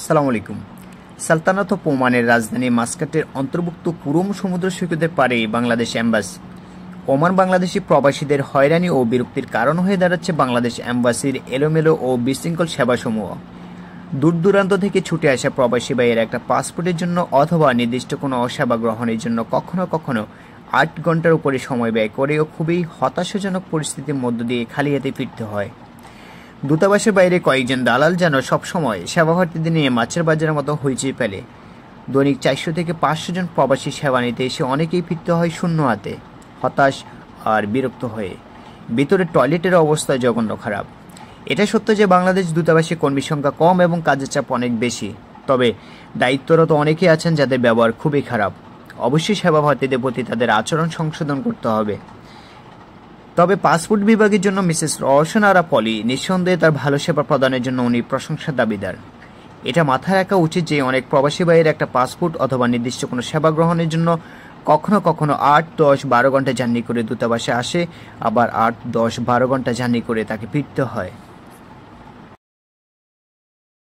আসসালামু আলাইকুম। সালতানাত অফ ওমানের রাজধানী মাস্কাটের অন্তর্ভুক্ত কুরুম সমুদ্র সৈকতের পারে বাংলাদেশ এম্বাসি। ওমান বাংলাদেশি প্রবাসীদের হয়রানি ও বিরক্তির কারণ হয়ে দাঁড়াচ্ছে বাংলাদেশ এম্বাসির এলোমেলো ও বিশৃঙ্খল সেবাসমূহ। দূর দূরান্ত থেকে ছুটে আসা প্রবাসী ভাইয়ের একটা পাসপোর্টের জন্য অথবা নির্দিষ্ট কোনো সেবা গ্রহণের জন্য কখনো কখনো 8 ঘন্টার উপরে সময় ব্যয় করেও খুবই হতাশাজনক পরিস্থিতির মধ্য দিয়ে খালি হাতে ফিরতে হয়। দূতাবাসের বাইরে কয়েকজন দালাল যেন সবসময় সেবাপ্রার্থীদের নিয়ে মাছের বাজারের মতো হইচই ফেলে। দৈনিক 400 থেকে 500 জন প্রবাসী সেবা নিতে এসে অনেকেই ফিরতে হয় শূন্য হাতে, হতাশ আর বিরক্ত হয়ে। ভিতরে টয়লেটের অবস্থা জঘন্য খারাপ। এটা সত্য যে বাংলাদেশ দূতাবাসে কর্মী সংখ্যা কম এবং কাজের চাপ অনেক বেশি, তবে দায়িত্বরত অনেকেই আছেন যাদের ব্যবহার খুবই খারাপ। অবশ্যই সেবাপ্রার্থীদের প্রতি তাদের আচরণ সংশোধন করতে হবে। তবে পাসপোর্ট বিভাগের জন্য মিসেস রওশন আরা পলি নিঃসন্দেহে তার ভালো সেবা প্রদানের জন্য উনি প্রশংসার দাবিদার। এটা মাথায় রাখা উচিত যে অনেক প্রবাসী ভাইয়ের একটা পাসপোর্ট অথবা নির্দিষ্ট কোনো সেবা গ্রহণের জন্য কখনো কখনো 8, 10, 12 ঘন্টা জার্নি করে দূতাবাসে আসে, আবার 8, 10, 12 ঘন্টা জার্নি করে তাকে ফিরতে হয়।